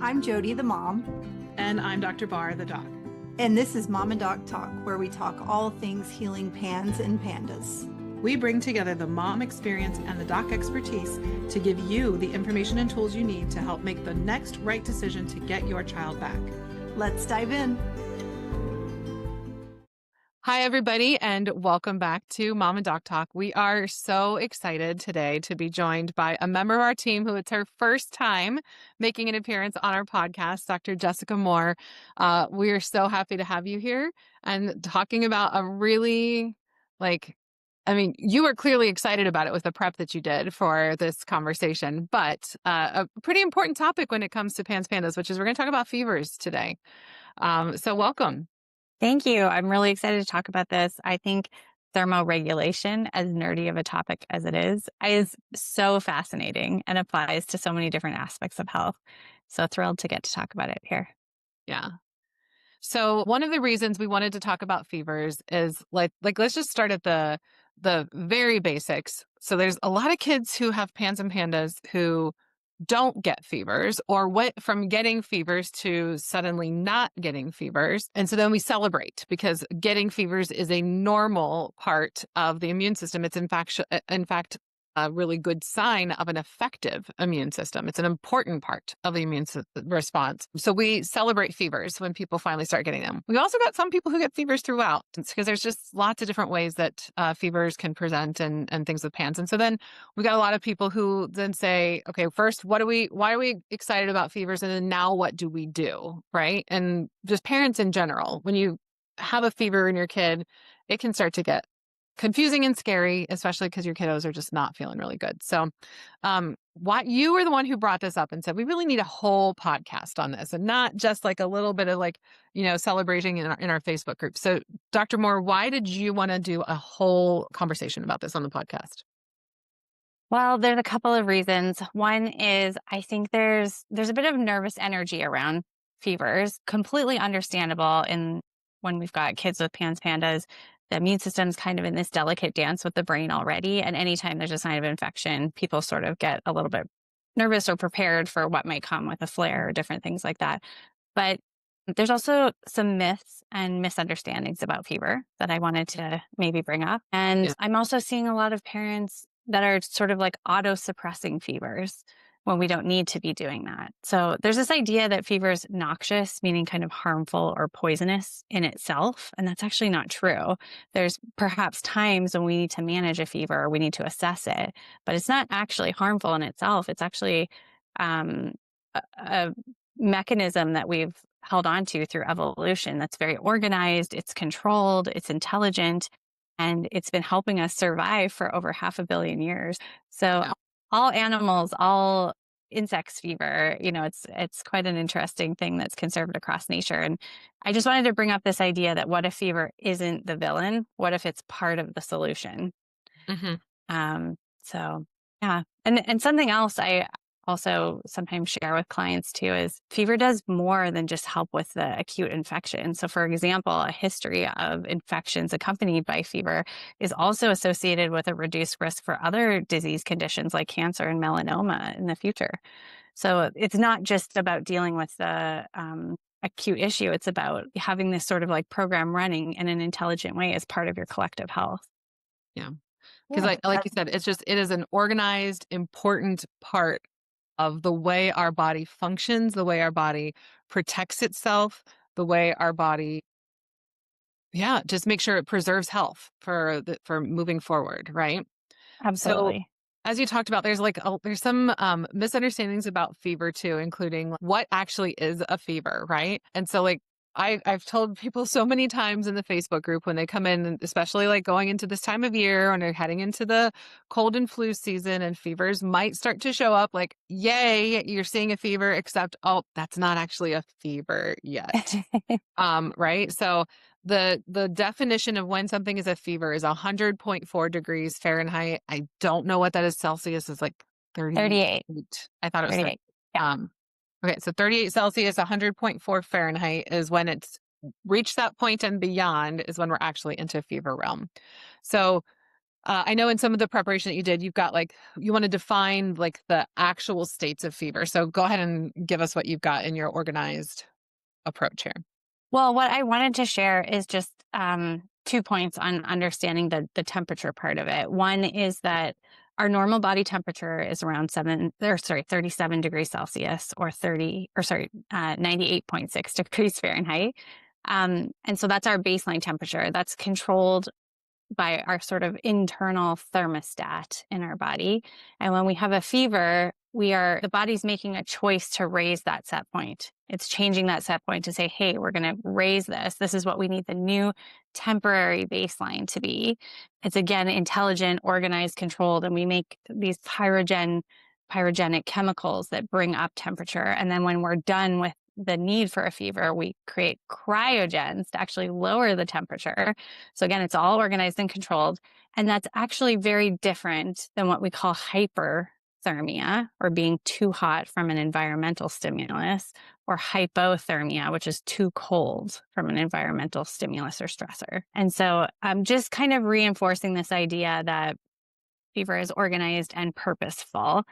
I'm Jody, the mom. And I'm Dr. Barr, the doc. And this is Mom and Doc Talk, where we talk all things healing pans and pandas. We bring together the mom experience and the doc expertise to give you the information and tools you need to help make the next right decision to get your child back. Let's dive in. Hi, everybody, and welcome back to Mom and Doc Talk. We are so excited today to be joined by a member of our team who it's her first time making an appearance on our podcast, Dr. Jessica Moore. We are so happy to have you here and talking about a really, you were clearly excited about it with the prep that you did for this conversation, but a pretty important topic when it comes to PANDAS, which is we're going to talk about fevers today. So welcome. Thank you. I'm really excited to talk about this. I think thermoregulation, as nerdy of a topic as it is so fascinating and applies to so many different aspects of health. So thrilled to get to talk about it here. Yeah. So one of the reasons we wanted to talk about fevers is like let's just start at the very basics. So there's a lot of kids who have PANS and PANDAS who don't get fevers or went from getting fevers to suddenly not getting fevers. And so then we celebrate because getting fevers is a normal part of the immune system. It's in fact, a really good sign of an effective immune system. It's an important part of the immune response. So we celebrate fevers when people finally start getting them. We also got some people who get fevers throughout because there's just lots of different ways that fevers can present and things with PANS. And so then we got a lot of people who then say, okay, first, why are we excited about fevers? And then now what do we do? Right. And just parents in general, when you have a fever in your kid, it can start to get confusing and scary, especially because your kiddos are just not feeling really good. So you were the one who brought this up and said, we really need a whole podcast on this and not just like a little bit of celebrating in our Facebook group. So Dr. Moore, why did you want to do a whole conversation about this on the podcast? Well, there's a couple of reasons. One is I think there's a bit of nervous energy around fevers, completely understandable when we've got kids with PANS, PANDAS. The immune system's kind of in this delicate dance with the brain already. And anytime there's a sign of infection, people sort of get a little bit nervous or prepared for what might come with a flare or different things like that. But there's also some myths and misunderstandings about fever that I wanted to maybe bring up. And yeah. I'm also seeing a lot of parents that are sort of like auto-suppressing fevers when we don't need to be doing that. So there's this idea that fever is noxious, meaning kind of harmful or poisonous in itself. And that's actually not true. There's perhaps times when we need to manage a fever or we need to assess it, but it's not actually harmful in itself. It's actually a mechanism that we've held on to through evolution that's very organized, it's controlled, it's intelligent, and it's been helping us survive for over 500 million years. So all animals, all insects fever, it's quite an interesting thing that's conserved across nature. And I just wanted to bring up this idea that what if fever isn't the villain? What if it's part of the solution? Mm-hmm. So yeah. And something else I also sometimes share with clients too is fever does more than just help with the acute infection. So for example, a history of infections accompanied by fever is also associated with a reduced risk for other disease conditions like cancer and melanoma in the future. So it's not just about dealing with the acute issue. It's about having this sort of like program running in an intelligent way as part of your collective health. Yeah. Because like you said, it is an organized, important part of the way our body functions, the way our body protects itself, the way our body, just make sure it preserves health for moving forward, right? Absolutely. So, as you talked about, there's some misunderstandings about fever too, including what actually is a fever, right? And so I've told people so many times in the Facebook group when they come in, especially like going into this time of year when they're heading into the cold and flu season and fevers might start to show up, like, yay, you're seeing a fever, except, oh, that's not actually a fever yet. Right? So the definition of when something is a fever is 100.4 degrees Fahrenheit. I don't know what that is. Celsius is like 38. I thought it was 38. Yeah. Okay, so 38 Celsius, 100.4 Fahrenheit is when it's reached that point and beyond is when we're actually into fever realm. So I know in some of the preparation that you did, you've got like, you want to define like the actual states of fever. So go ahead and give us what you've got in your organized approach here. Well, what I wanted to share is just 2 points on understanding the temperature part of it. One is that our normal body temperature is around 37 degrees Celsius or 98.6 degrees Fahrenheit. And so that's our baseline temperature. That's controlled by our sort of internal thermostat in our body. And when we have a fever, the body's making a choice to raise that set point. It's changing that set point to say, hey, we're going to raise this. This is what we need the new temporary baseline to be. It's again, intelligent, organized, controlled, and we make these pyrogenic chemicals that bring up temperature. And then when we're done with the need for a fever, we create cryogens to actually lower the temperature. So again, it's all organized and controlled. And that's actually very different than what we call hyperthermia, or being too hot from an environmental stimulus, or hypothermia, which is too cold from an environmental stimulus or stressor. And so I'm just kind of reinforcing this idea that fever is organized and purposeful.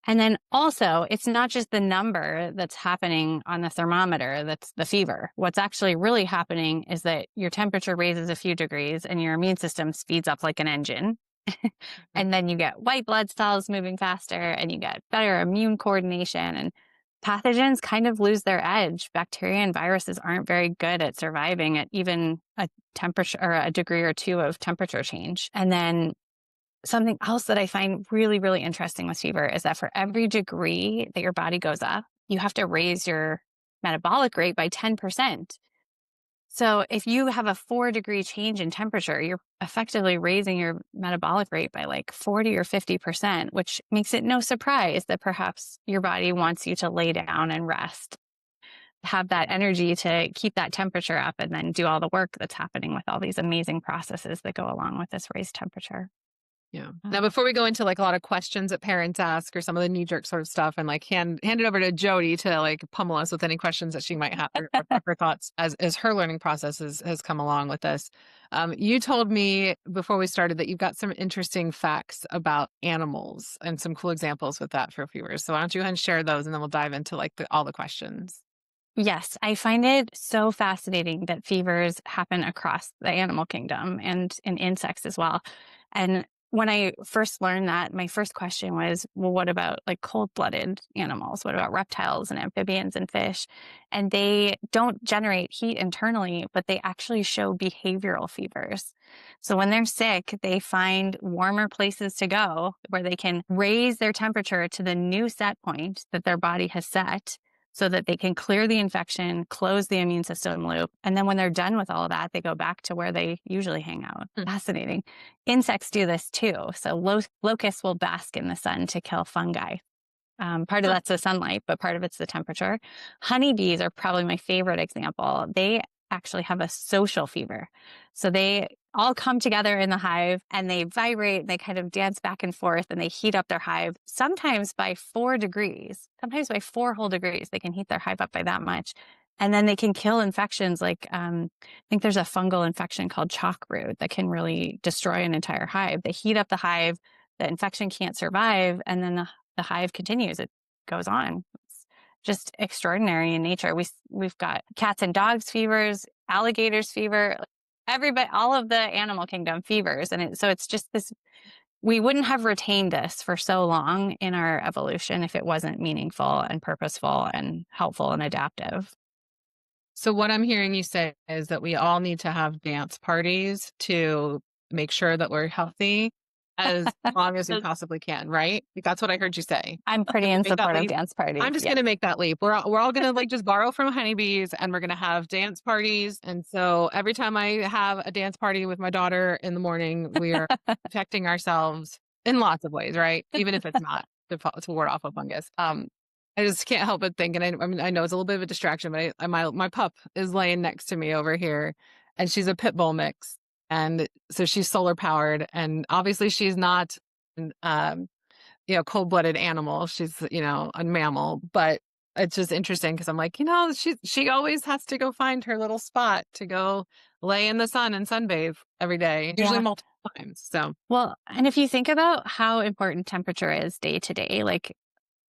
And then also, it's not just the number that's happening on the thermometer that's the fever. What's actually really happening is that your temperature raises a few degrees and your immune system speeds up like an engine. And then you get white blood cells moving faster and you get better immune coordination, and pathogens kind of lose their edge. Bacteria and viruses aren't very good at surviving at even a temperature or a degree or two of temperature change. And then something else that I find really, really interesting with fever is that for every degree that your body goes up, you have to raise your metabolic rate by 10%. So if you have a 4-degree change in temperature, you're effectively raising your metabolic rate by like 40 or 50%, which makes it no surprise that perhaps your body wants you to lay down and rest, have that energy to keep that temperature up, and then do all the work that's happening with all these amazing processes that go along with this raised temperature. Yeah. Now, before we go into like a lot of questions that parents ask or some of the knee-jerk sort of stuff, and like hand it over to Jody to like pummel us with any questions that she might have or her thoughts as her learning process has come along with this. You told me before we started that you've got some interesting facts about animals and some cool examples with that for viewers. So why don't you go ahead and share those, and then we'll dive into like all the questions. Yes, I find it so fascinating that fevers happen across the animal kingdom and in insects as well. And when I first learned that, my first question was, well, what about like cold-blooded animals? What about reptiles and amphibians and fish? And they don't generate heat internally, but they actually show behavioral fevers. So when they're sick, they find warmer places to go where they can raise their temperature to the new set point that their body has set, so that they can clear the infection, close the immune system loop. And then when they're done with all of that, they go back to where they usually hang out. Fascinating. Insects do this too. So locusts will bask in the sun to kill fungi. Part of that's the sunlight, but part of it's the temperature. Honeybees are probably my favorite example. They actually have a social fever. So they all come together in the hive and they vibrate, they kind of dance back and forth, and they heat up their hive, sometimes by 4 degrees, sometimes by 4 whole degrees. They can heat their hive up by that much. And then they can kill infections like, I think there's a fungal infection called chalk root that can really destroy an entire hive. They heat up the hive, the infection can't survive, and then the hive continues. It goes on. It's just extraordinary in nature. We've got cats and dogs fevers, alligators fever, everybody, all of the animal kingdom fevers. And so it's just this, we wouldn't have retained this for so long in our evolution if it wasn't meaningful and purposeful and helpful and adaptive. So what I'm hearing you say is that we all need to have dance parties to make sure that we're healthy as long as we possibly can, right? Like, that's what I heard you say. I'm pretty in support of dance parties. I'm just going to make that leap. We're all going to like just borrow from honeybees, and we're going to have dance parties. And so every time I have a dance party with my daughter in the morning, we are protecting ourselves in lots of ways, right? Even if it's not to ward off a fungus. I just can't help but think, and I mean, I know it's a little bit of a distraction, but my pup is laying next to me over here, and she's a pit bull mix. And so she's solar powered, and obviously she's not, cold-blooded animal. She's, a mammal, but it's just interesting because I'm like, she always has to go find her little spot to go lay in the sun and sunbathe every day, usually times. So Well, and if you think about how important temperature is day to day, like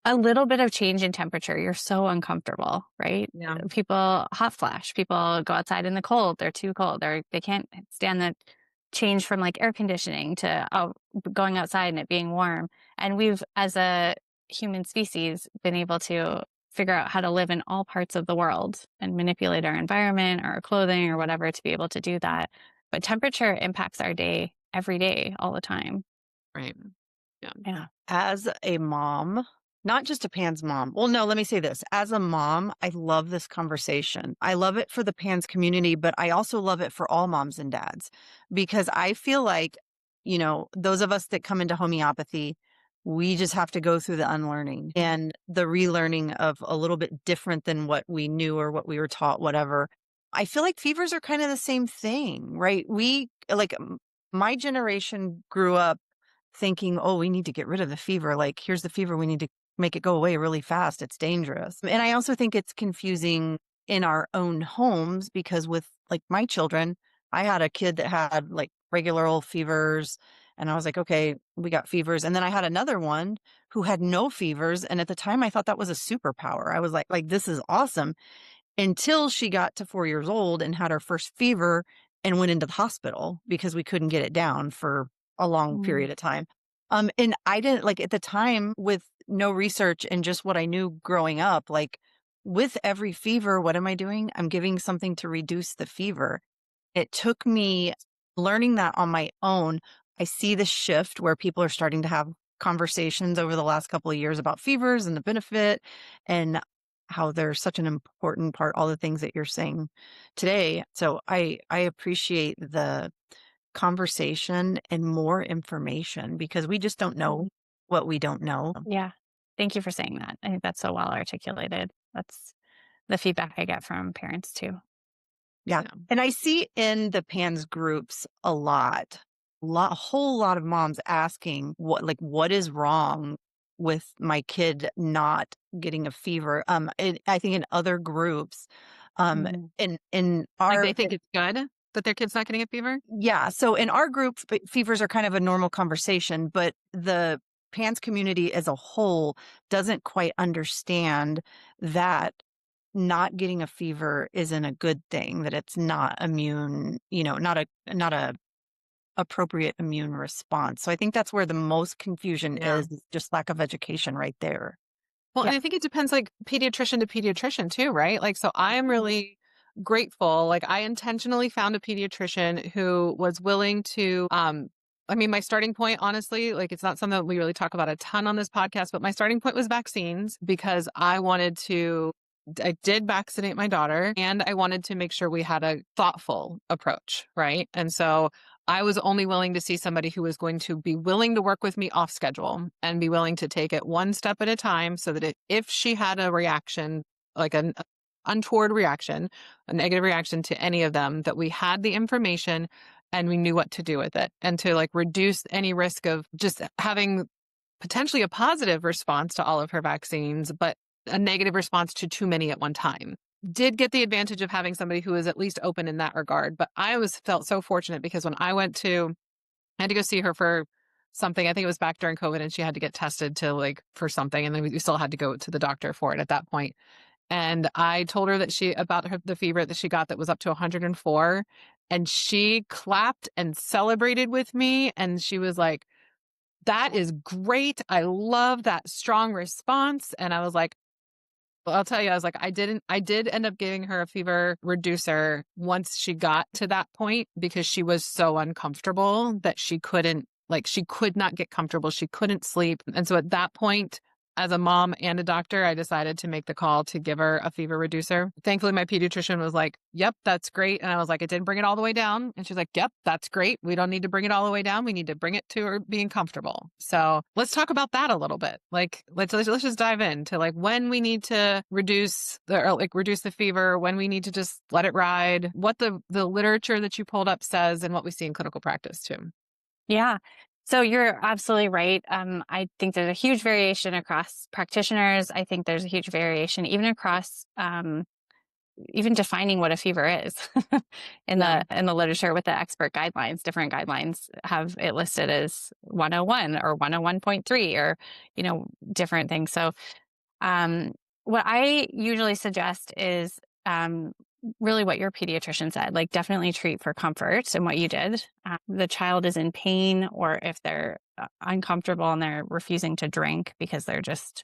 a little bit of change in temperature, you're so uncomfortable, right? yeah, People hot flash, people go outside in the cold, they're too cold, they can't stand the change from like air conditioning to going outside and it being warm. And we've, as a human species, been able to figure out how to live in all parts of the world and manipulate our environment or our clothing or whatever to be able to do that. But temperature impacts our day every day, all the time. right. Yeah. Yeah. As a mom, not just a PANS mom. Well, no, let me say this. As a mom, I love this conversation. I love it for the PANS community, but I also love it for all moms and dads because I feel like, those of us that come into homeopathy, we just have to go through the unlearning and the relearning of a little bit different than what we knew or what we were taught, whatever. I feel like fevers are kind of the same thing, right? My generation grew up thinking, oh, we need to get rid of the fever. Like, here's the fever. We need to make it go away really fast. It's dangerous. And I also think it's confusing in our own homes because with like my children, I had a kid that had like regular old fevers. And I was like, okay, we got fevers. And then I had another one who had no fevers. And at the time I thought that was a superpower. I was like, this is awesome until she got to 4 years old and had her first fever and went into the hospital because we couldn't get it down for a long Mm. period of time. And I didn't like at the time with no research and just what I knew growing up, like with every fever, what am I doing? I'm giving something to reduce the fever. It took me learning that on my own. I see the shift where people are starting to have conversations over the last couple of years about fevers and the benefit and how they're such an important part, all the things that you're saying today. So I appreciate the conversation and more information because we just don't know Mhm. what we don't know. Yeah. Thank you for saying that. I think that's so well articulated. That's the feedback I get from parents too. Yeah. Yeah. And I see in the PANS groups a whole lot of moms asking what is wrong with my kid not getting a fever. I think in other groups, Mhm. in Like our, they think it's good that their kid's not getting a fever. yeah. So in our group, fevers are kind of a normal conversation, but the PANS community as a whole doesn't quite understand that not getting a fever isn't a good thing, that it's not immune, not a appropriate immune response. So I think that's where the most confusion Yeah. is just lack of education right there. Well, Yeah. and I think it depends like pediatrician to pediatrician too, right? Like, so I am really grateful. Like, I intentionally found a pediatrician who was willing to, I mean, my starting point, honestly, like, it's not something that we really talk about a ton on this podcast, but my starting point was vaccines because I did vaccinate my daughter and I wanted to make sure we had a thoughtful approach, right? And so I was only willing to see somebody who was going to be willing to work with me off schedule and be willing to take it one step at a time so that if she had a reaction, like an untoward reaction, a negative reaction to any of them, that we had the information and we knew what to do with it and to like reduce any risk of just having potentially a positive response to all of her vaccines, but a negative response to too many at one time. Did get the advantage of having somebody who is at least open in that regard. But I always felt so fortunate because when I had to go see her for something, I think it was back during COVID and she had to get tested for something. And then we still had to go to the doctor for it at that point. And I told her the fever that she got that was up to 104. And she clapped and celebrated with me. And she was like, that is great. I love that strong response. And I was like, well, I'll tell you, I was like, I did end up giving her a fever reducer once she got to that point because she was so uncomfortable that she could not get comfortable. She couldn't sleep. And so at that point, as a mom and a doctor, I decided to make the call to give her a fever reducer. Thankfully, my pediatrician was like, yep, that's great. And I was like, it didn't bring it all the way down. And she's like, yep, that's great. We don't need to bring it all the way down. We need to bring it to her being comfortable. So let's talk about that a little bit. Like, let's just dive into like when we need to reduce the fever, when we need to just let it ride, what the literature that you pulled up says and what we see in clinical practice too. Yeah. So you're absolutely right. I think there's a huge variation across practitioners. I think there's a huge variation even across even defining what a fever is in the literature with the expert guidelines. Different guidelines have it listed as 101 or 101.3 or, different things. So what I usually suggest is really what your pediatrician said, like definitely treat for comfort and what you did. The child is in pain, or if they're uncomfortable and they're refusing to drink because they're just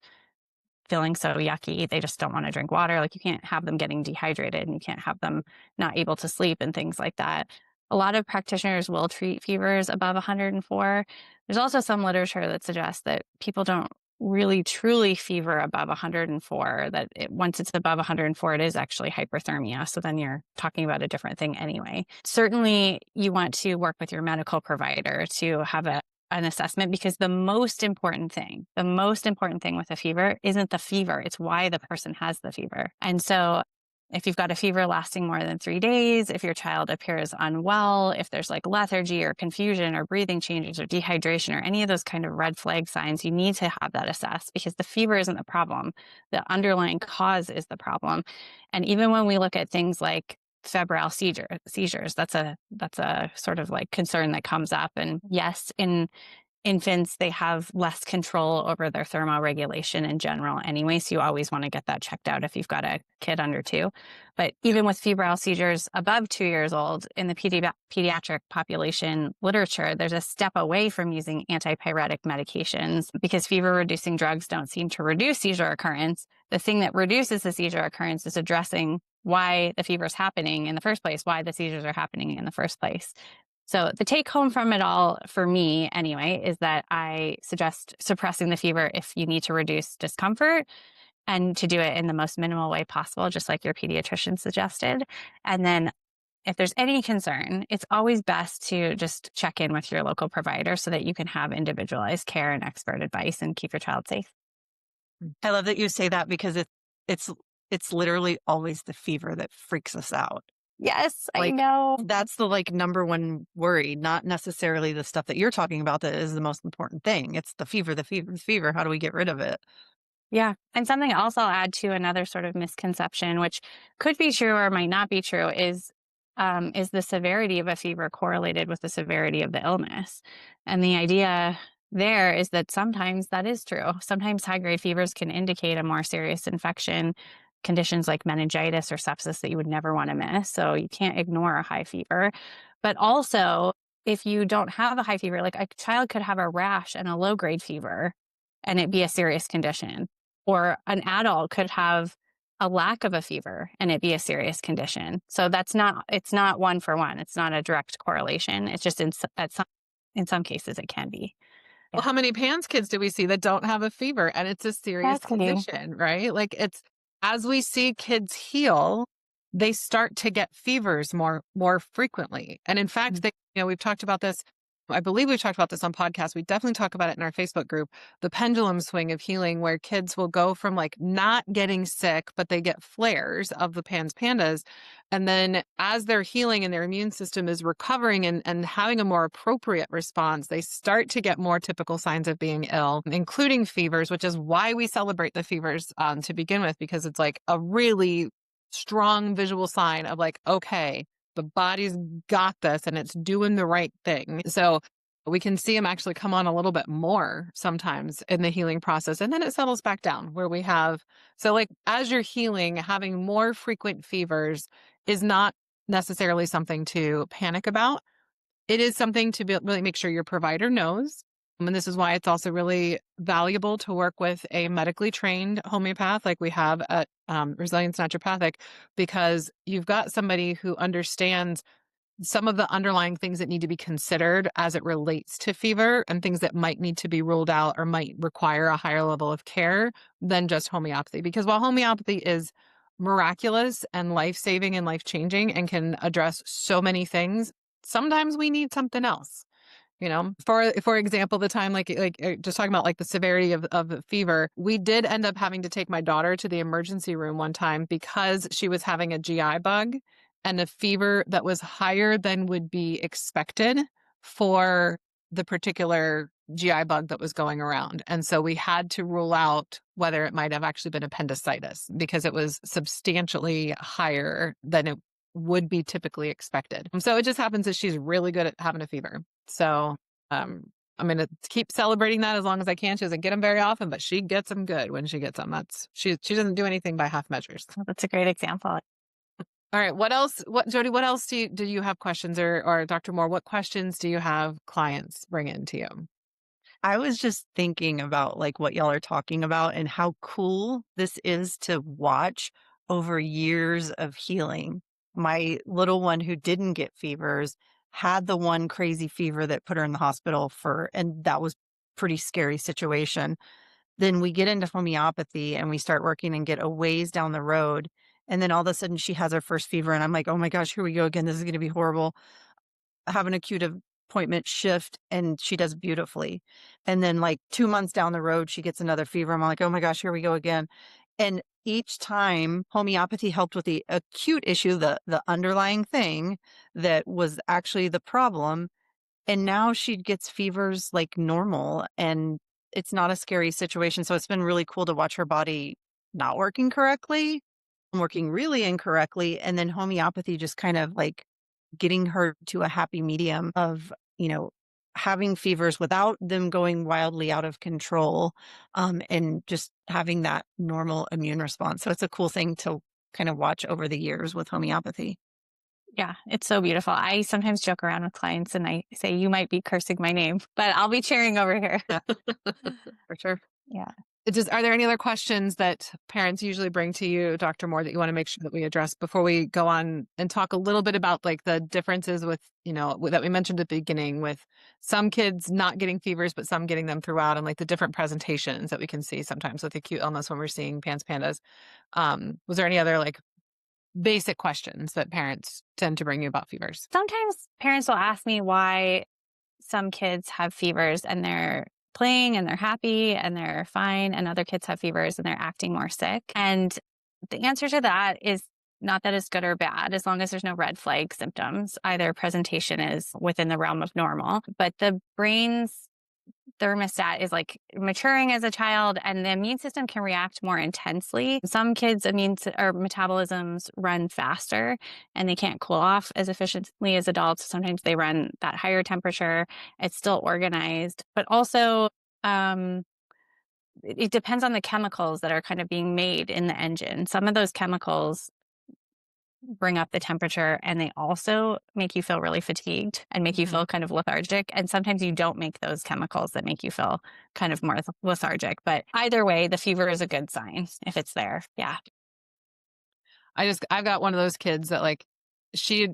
feeling so yucky, they just don't want to drink water. Like you can't have them getting dehydrated and you can't have them not able to sleep and things like that. A lot of practitioners will treat fevers above 104. There's also some literature that suggests that people don't really truly fever above 104, that once it's above 104, it is actually hyperthermia. So then you're talking about a different thing anyway. Certainly you want to work with your medical provider to have an assessment, because the most important thing with a fever isn't the fever, it's why the person has the fever. And so if you've got a fever lasting more than 3 days, if your child appears unwell, if there's like lethargy or confusion or breathing changes or dehydration or any of those kind of red flag signs, you need to have that assessed, because the fever isn't the problem. The underlying cause is the problem. And even when we look at things like febrile seizures, that's a sort of like concern that comes up. And yes, in infants, they have less control over their thermoregulation in general anyway. So you always want to get that checked out if you've got a kid under 2. But even with febrile seizures above 2 years old, in the pediatric population literature, there's a step away from using antipyretic medications, because fever-reducing drugs don't seem to reduce seizure occurrence. The thing that reduces the seizure occurrence is addressing why the fever is happening in the first place, why the seizures are happening in the first place. So the take home from it all, for me anyway, is that I suggest suppressing the fever if you need to reduce discomfort, and to do it in the most minimal way possible, just like your pediatrician suggested. And then if there's any concern, it's always best to just check in with your local provider so that you can have individualized care and expert advice and keep your child safe. I love that you say that, because it's it's literally always the fever that freaks us out. Yes, I Like, know. that's the number one worry, not necessarily the stuff that you're talking about that is the most important thing. It's the fever, the fever, the fever. How do we get rid of it? Yeah. And something else I'll add to, another sort of misconception, which could be true or might not be true, is the severity of a fever correlated with the severity of the illness? And the idea there is that sometimes that is true. Sometimes high-grade fevers can indicate a more serious infection, conditions like meningitis or sepsis that you would never want to miss. So you can't ignore a high fever. But also, if you don't have a high fever, like a child could have a rash and a low-grade fever and it be a serious condition. Or an adult could have a lack of a fever and it be a serious condition. So it's not one for one. It's not a direct correlation. It's just in some cases it can be. Well, Yeah. how many PANS kids do we see that don't have a fever and it's a serious Exactly. condition, right? Like, it's, as we see kids heal, they start to get fevers more frequently. And in fact, we've talked about this. I believe we've talked about this on podcasts. We definitely talk about it in our Facebook group, the pendulum swing of healing, where kids will go from like not getting sick, but they get flares of the PANDAS. And then as they're healing and their immune system is recovering and having a more appropriate response, they start to get more typical signs of being ill, including fevers, which is why we celebrate the fevers to begin with, because it's like a really strong visual sign of like, okay, the body's got this and it's doing the right thing. So we can see them actually come on a little bit more sometimes in the healing process. And then it settles back down where we have, so like as you're healing, having more frequent fevers is not necessarily something to panic about. It is something to really make sure your provider knows. And this is why it's also really valuable to work with a medically trained homeopath like we have at Resilience Naturopathic, because you've got somebody who understands some of the underlying things that need to be considered as it relates to fever and things that might need to be ruled out or might require a higher level of care than just homeopathy. Because while homeopathy is miraculous and life-saving and life-changing and can address so many things, sometimes we need something else. For example, the time just talking about like the severity of the fever, we did end up having to take my daughter to the emergency room one time because she was having a GI bug and a fever that was higher than would be expected for the particular GI bug that was going around. And so we had to rule out whether it might have actually been appendicitis because it was substantially higher than it would be typically expected. So it just happens that she's really good at having a fever. So I'm going to keep celebrating that as long as I can. She doesn't get them very often, but she gets them good when she gets them. She doesn't do anything by half measures. Well, that's a great example. All right. What else? Jody, what else do you have questions or Dr. Moore, what questions do you have clients bring in to you? I was just thinking about like what y'all are talking about and how cool this is to watch over years of healing. My little one who didn't get fevers had the one crazy fever that put her in the hospital and that was pretty scary situation. Then we get into homeopathy and we start working and get a ways down the road. And then all of a sudden she has her first fever and I'm like, oh my gosh, here we go again. This is going to be horrible. Have an acute appointment shift and she does beautifully. And then like 2 months down the road, she gets another fever. I'm like, oh my gosh, here we go again. And each time homeopathy helped with the acute issue, the underlying thing that was actually the problem. And now she gets fevers like normal and it's not a scary situation. So it's been really cool to watch her body not working correctly, working really incorrectly. And then homeopathy just kind of like getting her to a happy medium of, having fevers without them going wildly out of control, and just having that normal immune response. So it's a cool thing to kind of watch over the years with homeopathy. Yeah, it's so beautiful. I sometimes joke around with clients and I say, you might be cursing my name, but I'll be cheering over here. For sure. Yeah. Are there any other questions that parents usually bring to you, Dr. Moore, that you want to make sure that we address before we go on and talk a little bit about like the differences with, that we mentioned at the beginning with some kids not getting fevers, but some getting them throughout and like the different presentations that we can see sometimes with acute illness when we're seeing PANDAS. Was there any other like basic questions that parents tend to bring you about fevers? Sometimes parents will ask me why some kids have fevers and they're playing and they're happy and they're fine, and other kids have fevers and they're acting more sick. And the answer to that is not that it's good or bad, as long as there's no red flag symptoms. Either presentation is within the realm of normal, but the brain's thermostat is like maturing as a child and the immune system can react more intensely. Some kids' metabolisms run faster and they can't cool off as efficiently as adults. Sometimes they run that higher temperature. It's still organized, but also it depends on the chemicals that are kind of being made in the engine. Some of those chemicals bring up the temperature and they also make you feel really fatigued and make you feel kind of lethargic. And sometimes you don't make those chemicals that make you feel kind of more lethargic. But either way, the fever is a good sign if it's there. Yeah. I've got one of those kids that like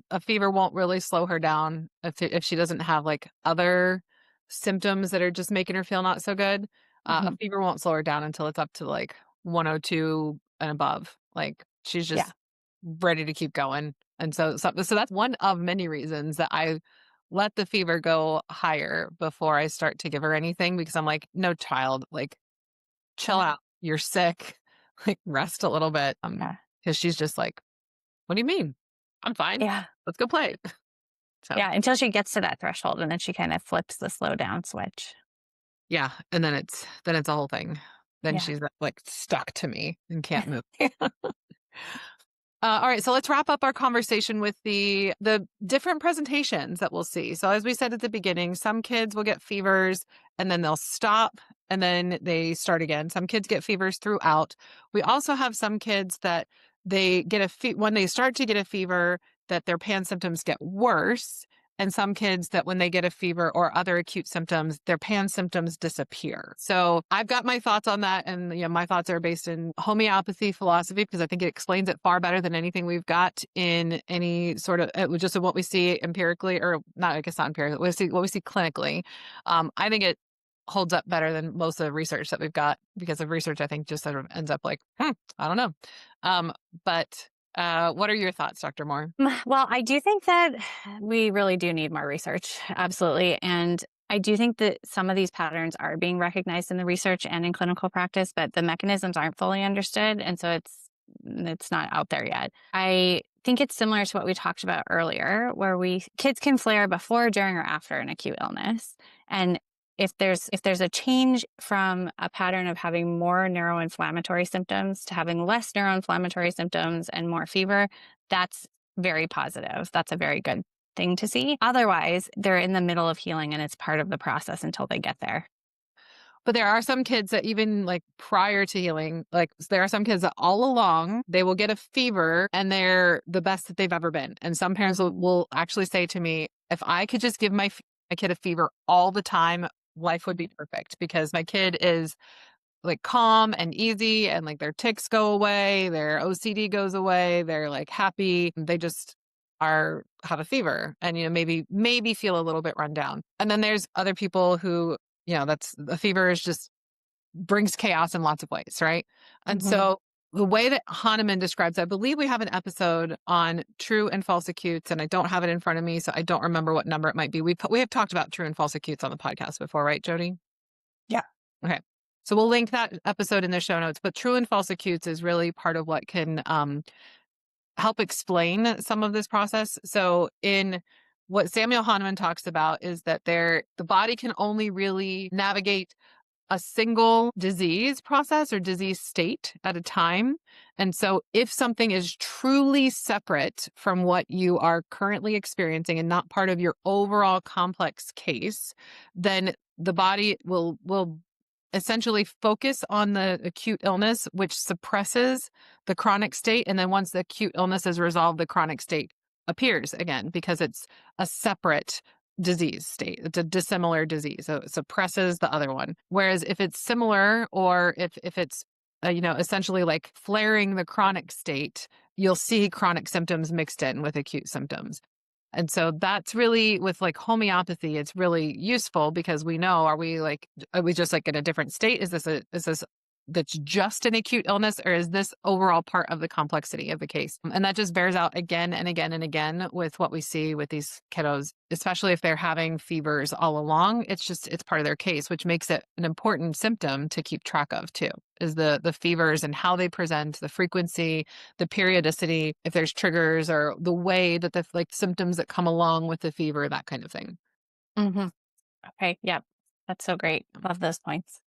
a fever won't really slow her down if she doesn't have like other symptoms that are just making her feel not so good. A fever won't slow her down until it's up to like 102 and above. Like she's just ready to keep going. And so that's one of many reasons that I let the fever go higher before I start to give her anything, because I'm like, no, child, like chill out. You're sick. Like rest a little bit. Because she's just like, what do you mean? I'm fine. Yeah. Let's go play. So, yeah. Until she gets to that threshold and then she kind of flips the slow down switch. yeah. And then it's a whole thing. Then she's like stuck to me and can't move. All right, so let's wrap up our conversation with the different presentations that we'll see. So as we said at the beginning, some kids will get fevers and then they'll stop and then they start again. Some kids get fevers throughout. We also have some kids that they get when they start to get a fever, that their PAN symptoms get worse. And some kids that when they get a fever or other acute symptoms, their PAN symptoms disappear. So I've got my thoughts on that. And my thoughts are based in homeopathy philosophy, because I think it explains it far better than anything we've got in any sort of just what we see empirically, or not, I guess not empirically, what we see clinically. I think it holds up better than most of the research that we've got, because of research, I think just sort of ends up like, I don't know. But what are your thoughts, Dr. Moore? Well, I do think that we really do need more research. Absolutely. And I do think that some of these patterns are being recognized in the research and in clinical practice, but the mechanisms aren't fully understood. And so it's not out there yet. I think it's similar to what we talked about earlier, where kids can flare before, during, or after an acute illness. And if there's a change from a pattern of having more neuroinflammatory symptoms to having less neuroinflammatory symptoms and more fever, that's very positive. That's a very good thing to see. Otherwise, they're in the middle of healing and it's part of the process until they get there. But there are some kids that even like prior to healing, like there are some kids that all along they will get a fever and they're the best that they've ever been. And some parents will actually say to me, if I could just give my kid a fever all the time, life would be perfect because my kid is like calm and easy and like their tics go away, their OCD goes away, they're like happy. They just have a fever and maybe feel a little bit run down. And then there's other people who, that's the fever is just brings chaos in lots of ways, right? And so the way that Hahnemann describes, I believe we have an episode on true and false acutes, and I don't have it in front of me, so I don't remember what number it might be. We have talked about true and false acutes on the podcast before, right, Jody? Yeah. Okay. So we'll link that episode in the show notes. But true and false acutes is really part of what can help explain some of this process. So in what Samuel Hahnemann talks about is that the body can only really navigate a single disease process or disease state at a time. And so if something is truly separate from what you are currently experiencing and not part of your overall complex case, then the body will essentially focus on the acute illness, which suppresses the chronic state. And then once the acute illness is resolved, the chronic state appears again because it's a separate disease state. It's a dissimilar disease. So it suppresses the other one. Whereas if it's similar or if it's, essentially like flaring the chronic state, you'll see chronic symptoms mixed in with acute symptoms. And so that's really with like homeopathy, it's really useful because we know, are we just like in a different state? Is this that's just an acute illness or is this overall part of the complexity of the case? And that just bears out again and again and again with what we see with these kiddos, especially if they're having fevers all along. It's part of their case, which makes it an important symptom to keep track of too, is the fevers and how they present, the frequency, the periodicity, if there's triggers or the way that the like symptoms that come along with the fever, that kind of thing. Okay. Yeah. That's so great. Love those points.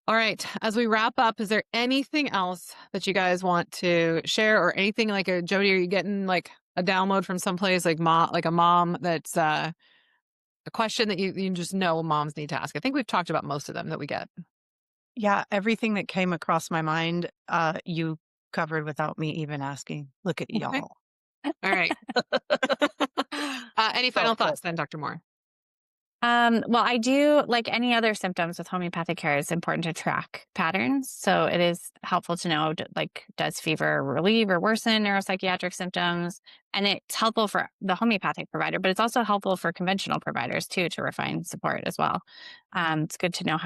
All right. As we wrap up, is there anything else that you guys want to share or anything like Jody, are you getting like a download from someplace like a mom that's a question that you just know moms need to ask? I think we've talked about most of them that we get. Yeah, everything that came across my mind, you covered without me even asking. Look at y'all. All right. Any final thoughts then, Dr. Moore? Well, I do, like any other symptoms with homeopathic care, it's important to track patterns. So it is helpful to know, does fever relieve or worsen neuropsychiatric symptoms? And it's helpful for the homeopathic provider, but it's also helpful for conventional providers too, to refine support as well. It's good to know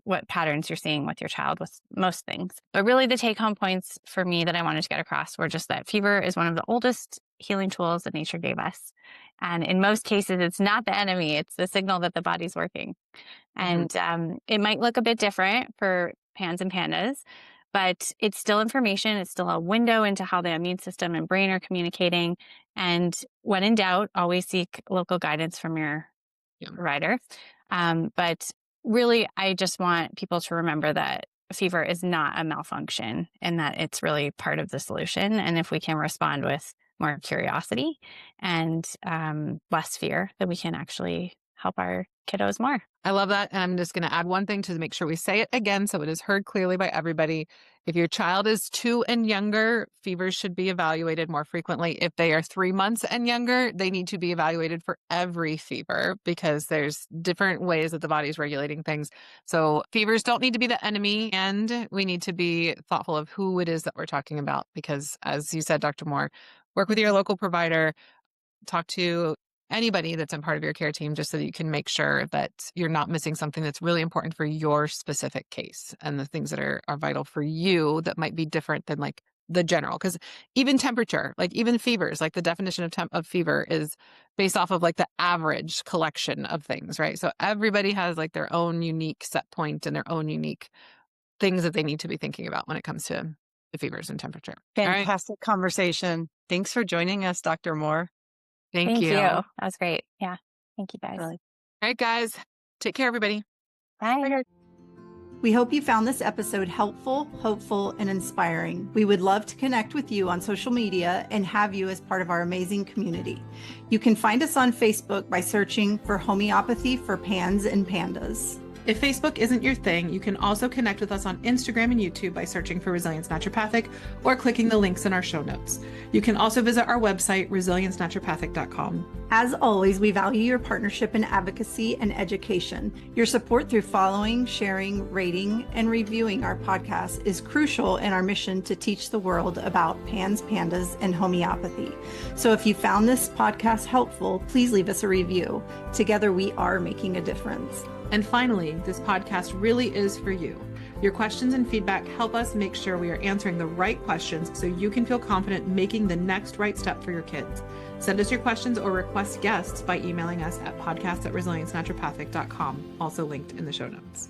what patterns you're seeing with your child with most things. But really the take home points for me that I wanted to get across were just that fever is one of the oldest healing tools that nature gave us. And in most cases, it's not the enemy. It's the signal that the body's working. And it might look a bit different for PANS and PANDAS, but it's still information. It's still a window into how the immune system and brain are communicating. And when in doubt, always seek local guidance from your provider. But really, I just want people to remember that fever is not a malfunction and that it's really part of the solution. And if we can respond with more curiosity and less fear, then we can actually help our kiddos more. I love that. And I'm just going to add one thing to make sure we say it again so it is heard clearly by everybody. If your child is 2 and younger, fevers should be evaluated more frequently. If they are 3 months and younger, they need to be evaluated for every fever because there's different ways that the body is regulating things. So fevers don't need to be the enemy, and we need to be thoughtful of who it is that we're talking about because, as you said, Dr. Moore, work with your local provider, talk to anybody that's in part of your care team just so that you can make sure that you're not missing something that's really important for your specific case and the things that are vital for you that might be different than like the general. Because even temperature, like even fevers, like the definition of fever is based off of like the average collection of things, right? So everybody has like their own unique set point and their own unique things that they need to be thinking about when it comes to the fevers and temperature. Fantastic conversation. Thanks for joining us, Dr. Moore. Thank you. That was great. Yeah. Thank you, guys. All right, guys. Take care, everybody. Bye. We hope you found this episode helpful, hopeful, and inspiring. We would love to connect with you on social media and have you as part of our amazing community. You can find us on Facebook by searching for Homeopathy for Pans and Pandas. If Facebook isn't your thing, you can also connect with us on Instagram and YouTube by searching for Resilience Naturopathic or clicking the links in our show notes. You can also visit our website, resiliencenaturopathic.com. As always, we value your partnership in advocacy and education. Your support through following, sharing, rating, and reviewing our podcast is crucial in our mission to teach the world about PANS, PANDAS, and homeopathy. So if you found this podcast helpful, please leave us a review. Together, we are making a difference. And finally, this podcast really is for you. Your questions and feedback help us make sure we are answering the right questions so you can feel confident making the next right step for your kids. Send us your questions or request guests by emailing us at podcast@resiliencenaturopathic.com, also linked in the show notes.